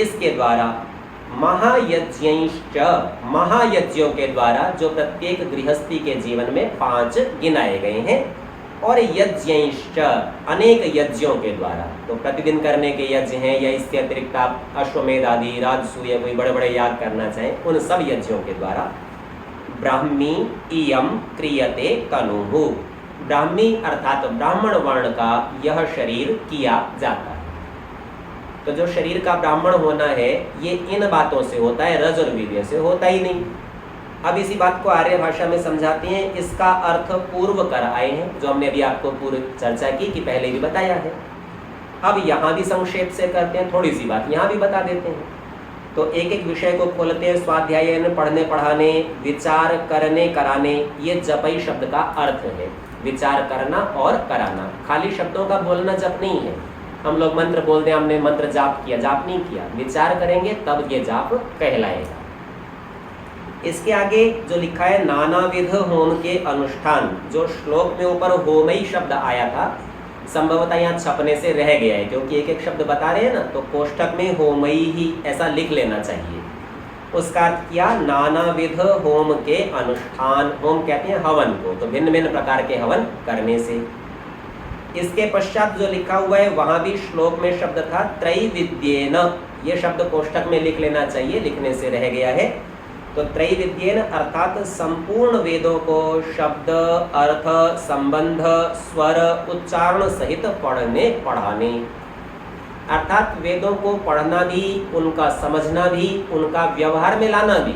Speaker 1: इसके द्वारा, महायज्ञैश्च महायज्ञों के द्वारा जो प्रत्येक गृहस्थी के जीवन में 5 गिनाए गए हैं, और यज्ञैश्च अनेक यज्ञों के द्वारा। तो प्रतिदिन करने के यज्ञ हैं, या इसके अतिरिक्त आप अश्वमेध आदि, राजसूय, कोई बड़े बड़े याग करना चाहें, उन सब यज्ञों के द्वारा ब्राह्मी इयम क्रियते तनुः, ब्राह्मी अर्थात ब्राह्मण वर्ण का यह शरीर किया जाता है। तो जो शरीर का ब्राह्मण होना है ये इन बातों से होता है, रज और वीर्य से होता ही नहीं। अब इसी बात को आर्य भाषा में समझाते हैं। इसका अर्थ पूर्व कर आए हैं, जो हमने अभी आपको पूरी चर्चा की कि पहले भी बताया है। अब यहाँ भी संक्षेप से करते हैं, थोड़ी सी बात यहाँ भी बता देते हैं। तो एक एक विषय को खोलते हैं। स्वाध्यायन पढ़ने पढ़ाने, विचार करने कराने, ये जपई शब्द का अर्थ है। विचार करना और कराना, खाली शब्दों का बोलना जप नहीं है। हम लोग मंत्र बोलते हैं, हमने मंत्र जाप किया, जाप नहीं किया। विचार करेंगे तब ये जाप कहलाएगा। इसके आगे जो लिखा है नानाविध होम के अनुष्ठान, जो श्लोक में ऊपर होमई शब्द आया था, संभवतः यहाँ छपने से रह गया है, क्योंकि एक एक शब्द बता रहे हैं ना, तो कोष्ठक में होमई ही ऐसा लिख लेना चाहिए। उसका अर्थ किया नानाविध होम के अनुष्ठान, होम कहते हैं हवन को, तो भिन्न भिन्न प्रकार के हवन करने से। इसके पश्चात जो लिखा हुआ है वहां भी श्लोक में शब्द था त्रैविद्येन, ये शब्द कोष्ठक में लिख लेना चाहिए, लिखने से रह गया है। तो त्रैविद्येन अर्थात संपूर्ण वेदों को शब्द, अर्थ, संबंध, स्वर, उच्चारण सहित पढ़ने पढ़ाने, अर्थात वेदों को पढ़ना भी, उनका समझना भी, उनका व्यवहार में लाना भी,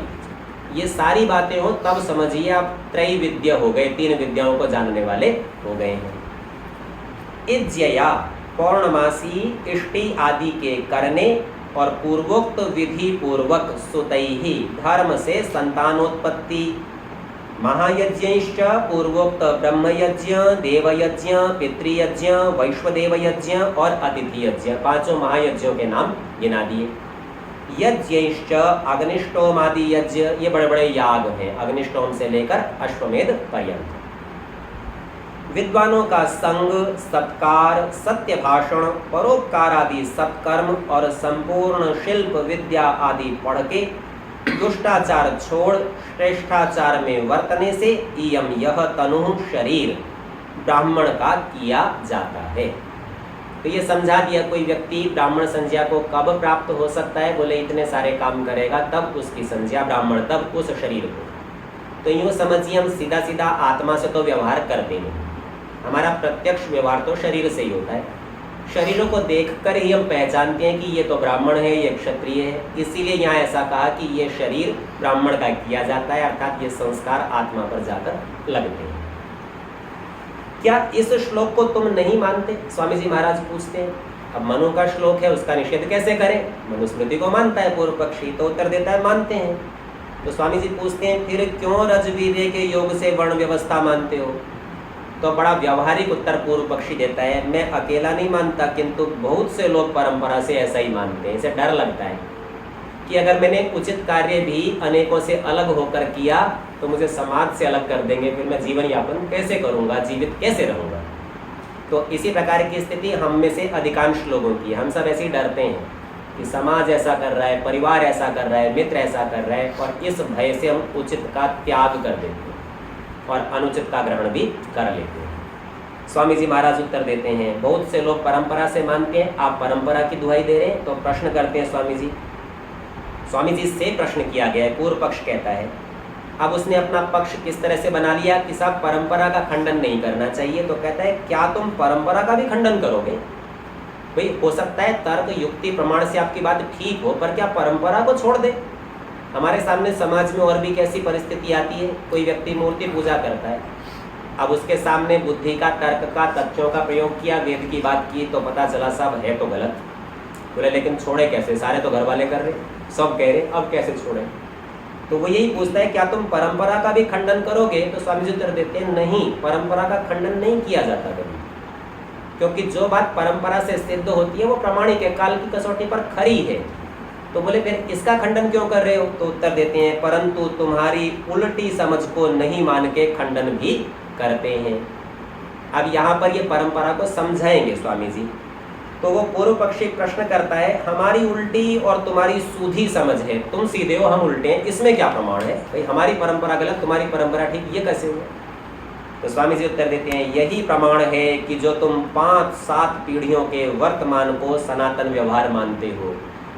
Speaker 1: ये सारी बातें हो तब समझिए आप त्रैविद्य हो गए, 3 विद्याओं को जानने वाले हो गए हैं। इज्जया पौर्णमासी इष्टि आदि के करने और पूर्वोक्त विधि पूर्वक सुतैहि धर्म से संतानोत्पत्ति, महायज्ञश्च पूर्वोक्त ब्रह्मयज्ञ, देवयज्ञ, पितृयज्ञ, वैश्वदेवयज्ञ और अतिथि यज्ञ, पांचों महायज्ञों के नाम गिना दिए। यज्ञश्च अग्निष्टोमादि यज्ञ, ये बड़े बड़े याग हैं, अग्निष्टोम से लेकर अश्वमेध पर्यंत। विद्वानों का संग, सत्कार, सत्य भाषण, परोपकार आदि सत्कर्म और संपूर्ण शिल्प विद्या आदि पढ़ के दुष्टाचार छोड़ श्रेष्ठाचार में वर्तने से इयम यह तनु शरीर ब्राह्मण का किया जाता है। तो ये समझा दिया कोई व्यक्ति ब्राह्मण संज्ञा को कब प्राप्त हो सकता है, बोले इतने सारे काम करेगा तब उसकी संज्ञा ब्राह्मण, तब उस शरीर को। तो यूँ समझिए हम सीधा सीधा आत्मा से तो व्यवहार करते नहीं, हमारा प्रत्यक्ष व्यवहार तो शरीर से ही होता है। शरीरों को देखकर ही हम पहचानते हैं कि ये तो ब्राह्मण है, ये क्षत्रिय है। इसीलिए यहाँ ऐसा कहा कि ये शरीर ब्राह्मण का किया जाता है, अर्थात ये संस्कार आत्मा पर जाकर लगते हैं। क्या इस श्लोक को तुम नहीं मानते, स्वामी जी महाराज पूछते हैं। अब मनु का श्लोक है, उसका निषेध कैसे करें? मनुस्मृति को मानता है पूर्व पक्षी, तो उत्तर देता है मानते हैं। तो स्वामी जी पूछते हैं फिर क्यों रजवीर्य के योग से वर्ण व्यवस्था मानते हो? तो बड़ा व्यावहारिक उत्तर पूर्व पक्षी देता है, मैं अकेला नहीं मानता, किंतु बहुत से लोग परंपरा से ऐसा ही मानते हैं। इसे डर लगता है कि अगर मैंने उचित कार्य भी अनेकों से अलग होकर किया तो मुझे समाज से अलग कर देंगे, फिर मैं जीवन यापन कैसे करूंगा, जीवित कैसे रहूंगा। तो इसी प्रकार की स्थिति हम में से अधिकांश लोगों की, हम सब ऐसे ही डरते हैं कि समाज ऐसा कर रहा है, परिवार ऐसा कर रहा है, मित्र ऐसा कर रहा है, और इस भय से हम उचित का त्याग कर देते हैं और अनुचित का ग्रहण भी कर लेते हैं। स्वामी जी महाराज उत्तर देते हैं, बहुत से लोग परंपरा से मानते हैं, आप परंपरा की दुहाई दे रहे हैं। तो प्रश्न करते हैं स्वामी जी से प्रश्न किया गया है, पूर्व पक्ष कहता है। अब उसने अपना पक्ष किस तरह से बना लिया कि साहब परंपरा का खंडन नहीं करना चाहिए। तो कहता है क्या तुम परंपरा का भी खंडन करोगे? भाई हो सकता है तर्क युक्ति प्रमाण से आपकी बात ठीक हो, पर क्या परंपरा को छोड़ दे? हमारे सामने समाज में और भी कैसी परिस्थिति आती है, कोई व्यक्ति मूर्ति पूजा करता है, अब उसके सामने बुद्धि का, तर्क का, तथ्यों का प्रयोग किया, वेद की बात की, तो पता चला सब है तो गलत। बोले लेकिन छोड़े कैसे, सारे तो घर वाले कर रहे, सब कह रहे, अब कैसे छोड़े? तो वो यही पूछता है क्या तुम परंपरा का भी खंडन करोगे? तो स्वामी जी उत्तर देते हैं नहीं, परंपरा का खंडन नहीं किया जाता कभी, क्योंकि जो बात परंपरा से सिद्ध होती है वो प्रामाणिक है, काल की कसौटी पर खरी है। तो बोले फिर इसका खंडन क्यों कर रहे हो? तो उत्तर देते हैं परंतु तुम्हारी उल्टी समझ को नहीं मान के खंडन भी करते हैं। अब यहाँ पर ये परंपरा को समझाएंगे स्वामी जी। तो वो पूर्व पक्षी प्रश्न करता है, हमारी उल्टी और तुम्हारी सूधी समझ है, तुम सीधे हो हम उल्टे हैं, इसमें क्या प्रमाण है? भाई हमारी परंपरा गलत, तुम्हारी परंपरा ठीक, ये कैसे हुआ? तो स्वामी जी उत्तर देते हैं यही प्रमाण है कि जो तुम 5-7 पीढ़ियों के वर्तमान को सनातन व्यवहार मानते हो।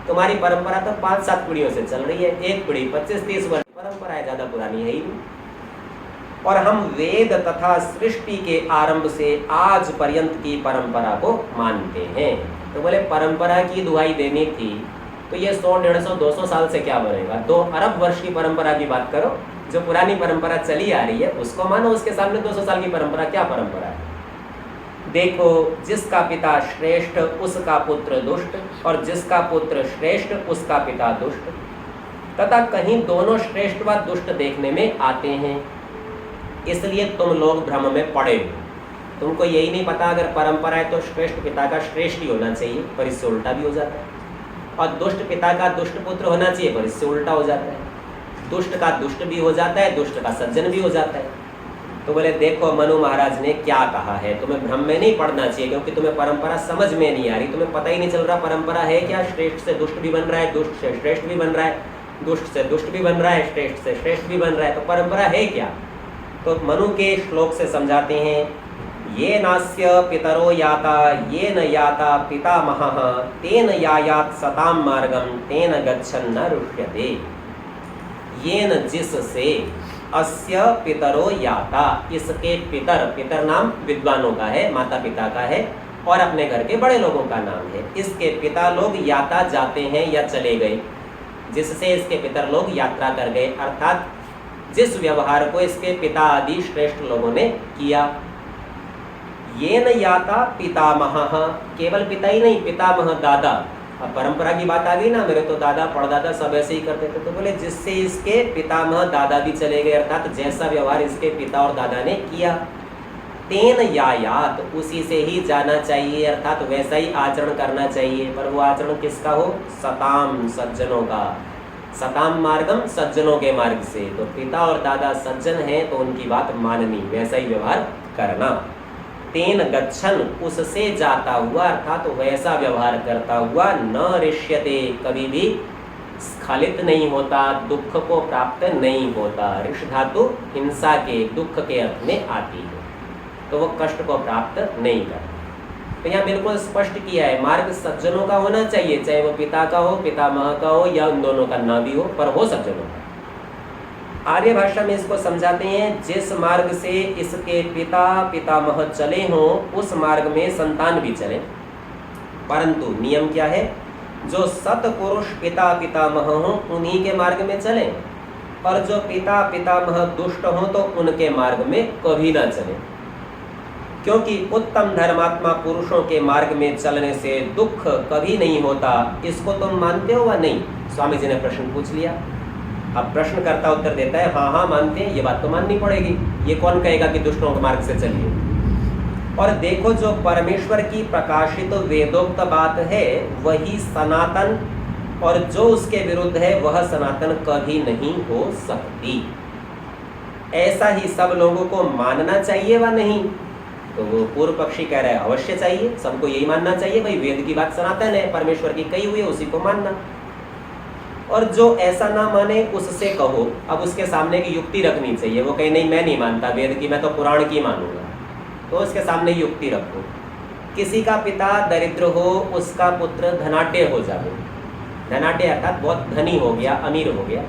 Speaker 1: तुम्हारी परंपरा तो 5-7 पीढ़ियों से चल रही है, एक पीढ़ी 25-30 वर्ष परंपरा है, ज्यादा पुरानी है ही नहीं। और हम वेद तथा सृष्टि के आरंभ से आज पर्यंत की परंपरा को मानते हैं। तो बोले परंपरा की दुहाई देनी थी तो ये 100, 150, 200 साल से क्या बनेगा? 2 अरब वर्ष की परंपरा की बात करो, जो पुरानी परंपरा चली आ रही है उसको मानो, उसके सामने 200 साल की परंपरा क्या परंपरा है? देखो जिसका पिता श्रेष्ठ उसका पुत्र दुष्ट, और जिसका पुत्र श्रेष्ठ उसका पिता दुष्ट, तथा कहीं दोनों श्रेष्ठ व दुष्ट देखने में आते हैं। इसलिए तुम लोग भ्रम में पड़े हो, तुमको यही नहीं पता अगर परंपरा है तो श्रेष्ठ पिता का श्रेष्ठ ही होना चाहिए, पर इससे उल्टा भी हो जाता है, और दुष्ट पिता का दुष्ट पुत्र होना चाहिए, पर इससे उल्टा हो जाता है। दुष्ट का दुष्ट भी हो जाता है, दुष्ट का सज्जन भी हो जाता है। तो बोले देखो मनु महाराज ने क्या कहा है, तुम्हें भ्रम में नहीं पड़ना चाहिए, क्योंकि तुम्हें परंपरा समझ में नहीं आ रही, तुम्हें पता ही नहीं चल रहा परंपरा है क्या। श्रेष्ठ से दुष्ट भी बन रहा है, दुष्ट से श्रेष्ठ भी बन रहा है, दुष्ट से दुष्ट भी बन रहा है, श्रेष्ठ से श्रेष्ठ भी बन रहा है, तो परंपरा है क्या? तो मनु के श्लोक से समझाते हैं, ये नास्य पितरो याता ये न याता पितामहः तेन यायात सताम मार्गम तेन गच्छन् न रुष्यते। ये न जिससे अस्य पितरो याता, इसके पितर, पितर नाम विद्वानों का है, माता पिता का है, और अपने घर के बड़े लोगों का नाम है। इसके पिता लोग याता जाते हैं या चले गए, जिससे इसके पितर लोग यात्रा कर गए, अर्थात जिस व्यवहार को इसके पिता आदि श्रेष्ठ लोगों ने किया। ये न याता पितामहः, केवल पिता ही नहीं, पितामह दादा, अब परंपरा की बात आ गई ना, मेरे तो दादा परदादा सब ऐसे ही करते थे, तो बोले जिससे इसके पितामह दादा भी चले गए, अर्थात जैसा व्यवहार इसके पिता और दादा ने किया, तेन यायात, उसी से ही जाना चाहिए, अर्थात वैसा ही आचरण करना चाहिए। पर वो आचरण किसका हो? सताम, सज्जनों का। सताम मार्गम, सज्जनों के मार्ग से। तो पिता और दादा सज्जन हैं तो उनकी बात माननी, वैसा ही व्यवहार करना। तेन गच्छन, उससे जाता हुआ, अर्थात तो वैसा व्यवहार करता हुआ, न ऋष्यते, कभी भी स्खलित नहीं होता, दुख को प्राप्त नहीं होता। ऋष धातु हिंसा के, दुख के अर्थ में आती है, तो वो कष्ट को प्राप्त नहीं करता। तो यहाँ बिल्कुल स्पष्ट किया है, मार्ग सज्जनों का होना चाहिए, चाहे वो पिता का हो, पितामह का हो, या उन दोनों का ना भी हो, पर हो सज्जनों का। आर्य भाषा में इसको समझाते हैं, जिस मार्ग से इसके पिता पितामह चले हों, उस मार्ग में संतान भी चले, परंतु नियम क्या है? जो सत्पुरुष पिता पितामह हों उन्हीं के मार्ग में चले, और जो पिता पितामह दुष्ट हों तो उनके मार्ग में कभी ना चले, क्योंकि उत्तम धर्मात्मा पुरुषों के मार्ग में चलने से दुख कभी नहीं होता। इसको तुम मानते हो वा नहीं? स्वामी जी ने प्रश्न पूछ लिया। अब प्रश्नकर्ता उत्तर देता है, हाँ हाँ मानते हैं, ये बात तो माननी पड़ेगी, ये कौन कहेगा कि दुष्टों के मार्ग से चलिए। और देखो, जो परमेश्वर की प्रकाशित वेदोक्त बात है वही सनातन, और जो उसके विरुद्ध है वह सनातन कभी नहीं हो सकती। ऐसा ही सब लोगों को मानना चाहिए वा नहीं? तो वो पूर्व पक्षी कह रहा है अवश्य चाहिए, सबको यही मानना चाहिए, भाई वेद की बात सनातन है, परमेश्वर की कही हुई है, उसी को मानना। और जो ऐसा ना माने उससे कहो, अब उसके सामने की युक्ति रखनी चाहिए। वो कहे नहीं मैं नहीं मानता वेद की, मैं तो पुराण की मानूंगा, तो उसके सामने युक्ति रखो। किसी का पिता दरिद्र हो, उसका पुत्र धनाढ्य हो जाए, धनाढ्य अर्थात बहुत धनी हो गया, अमीर हो गया,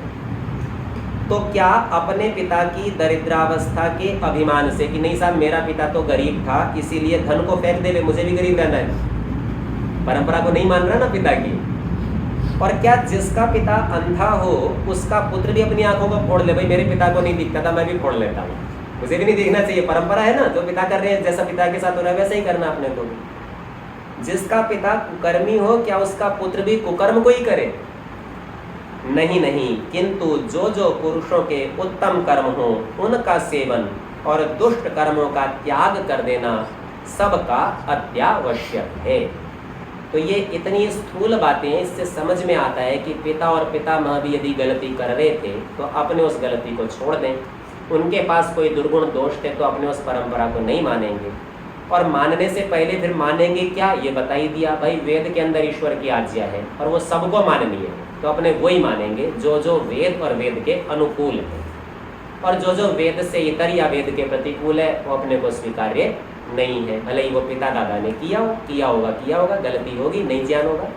Speaker 1: तो क्या अपने पिता की दरिद्रावस्था के अभिमान से कि नहीं साहब मेरा पिता तो गरीब था इसीलिए धन को फेंक दे, मुझे भी गरीब रहना है, परंपरा को नहीं मान रहा ना पिता की। और क्या जिसका पिता अंधा हो उसका पुत्र भी अपनी आंखों को फोड़ ले, भाई मेरे पिता को नहीं दिखता था मैं भी फोड़ लेता हूँ, मुझे भी नहीं दिखना चाहिए, परंपरा है ना, जो पिता कर रहे हैं जैसा पिता के साथ हो रहा है वैसा ही करना अपने को भी। जिसका पिता कुकर्मी हो, क्या उसका पुत्र भी कुकर्म को ही करे? नहीं नहीं, किंतु जो जो पुरुषों के उत्तम कर्म हो उनका सेवन और दुष्ट कर्मों का त्याग कर देना सबका अत्यावश्यक है। तो ये इतनी स्थूल बातें, इससे समझ में आता है कि पिता और पितामह भी यदि गलती कर रहे थे तो अपने उस गलती को छोड़ दें, उनके पास कोई दुर्गुण दोष थे तो अपने उस परंपरा को नहीं मानेंगे। और मानने से पहले फिर मानेंगे क्या, ये बता ही दिया, भाई वेद के अंदर ईश्वर की आज्ञा है और वो सबको माननी है, तो अपने वही मानेंगे जो जो वेद और वेद के अनुकूल है, और जो जो वेद से इतर या वेद के प्रतिकूल है वो अपने को स्वीकार्य नहीं है। भले ही वो पिता दादा ने किया होगा, गलती होगी, नहीं ज्ञान होगा,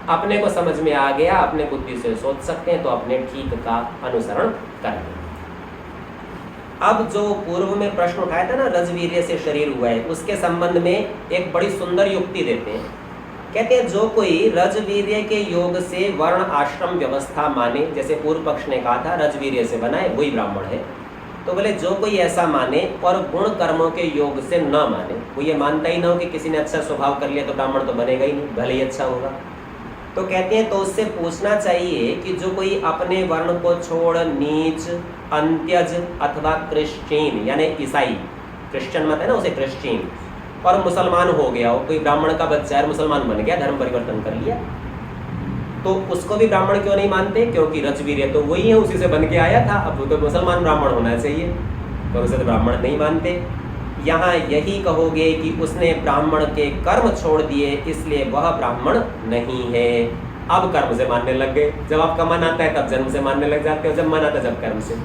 Speaker 1: अपने को समझ में आ गया, अपने बुद्धि से सोच सकते हैं तो अपने ठीक का अनुसरण करें। अब जो पूर्व में प्रश्न उठाया था ना, रजवीर्य से शरीर हुआ है, उसके संबंध में एक बड़ी सुंदर युक्ति देते हैं। कहते हैं जो कोई रजवीर्य के योग से वर्ण आश्रम व्यवस्था माने, जैसे पूर्व पक्ष ने कहा था रजवीर्य से बना है वही ब्राह्मण है, तो बोले जो कोई ऐसा माने और गुण कर्मों के योग से न माने, वो ये मानता ही ना हो कि किसी ने अच्छा स्वभाव कर लिया तो ब्राह्मण तो बनेगा ही नहीं, भले ही अच्छा होगा, तो कहते हैं तो उससे पूछना चाहिए कि जो कोई अपने वर्ण को छोड़ नीच, अंत्यज अथवा क्रिश्चियन यानी ईसाई, क्रिश्चियन मत है ना उसे क्रिश्चियन, और मुसलमान हो गया हो, कोई ब्राह्मण का बच्चा है मुसलमान बन गया, धर्म परिवर्तन कर लिया, तो उसको भी ब्राह्मण क्यों नहीं मानते? क्योंकि रजवीर्य तो वही है, उसी से बन के आया था, अब वो तो मुसलमान ब्राह्मण होना चाहिए, तो उसे तो ब्राह्मण नहीं मानते। यहाँ यही कहोगे कि उसने ब्राह्मण के कर्म छोड़ दिए इसलिए वह ब्राह्मण नहीं है। अब कर्म से मानने लग गए, जब आपका मन आता है तब जन्म से मानने लग जाते हो, जब मन आता जब कर्म से।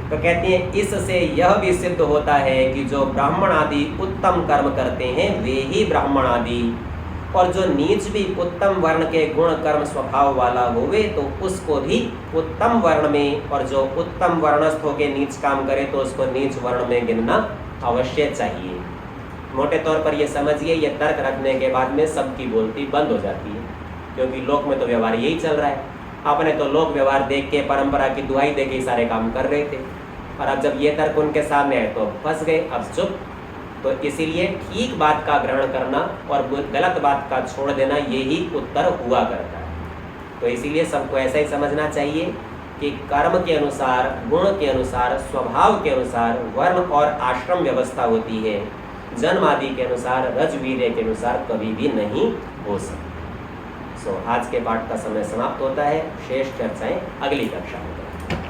Speaker 1: तो कहते हैं इससे यह भी सिद्ध होता है कि जो ब्राह्मण आदि उत्तम कर्म करते हैं वे ही ब्राह्मण आदि, और जो नीच भी उत्तम वर्ण के गुण कर्म स्वभाव वाला होवे तो उसको भी उत्तम वर्ण में, और जो उत्तम वर्णस्थ होके नीच काम करे तो उसको नीच वर्ण में गिनना अवश्य चाहिए। मोटे तौर पर ये समझिए, ये तर्क रखने के बाद में सबकी बोलती बंद हो जाती है, क्योंकि लोक में तो व्यवहार यही चल रहा है। आपने तो लोक व्यवहार देख के, परंपरा की दुहाई दे के सारे काम कर रहे थे, और अब जब ये तर्क उनके सामने आए तो फंस गए। अब चुप, तो इसीलिए ठीक बात का ग्रहण करना और गलत बात का छोड़ देना यही उत्तर हुआ करता है। तो इसीलिए सबको ऐसा ही समझना चाहिए कि कर्म के अनुसार, गुण के अनुसार, स्वभाव के अनुसार वर्ण और आश्रम व्यवस्था होती है, जन्म आदि के अनुसार, रजवीर्य के अनुसार कभी भी नहीं हो सकती। आज के पाठ का समय समाप्त होता है। शेष चर्चाएं अगली कक्षा में करेंगे।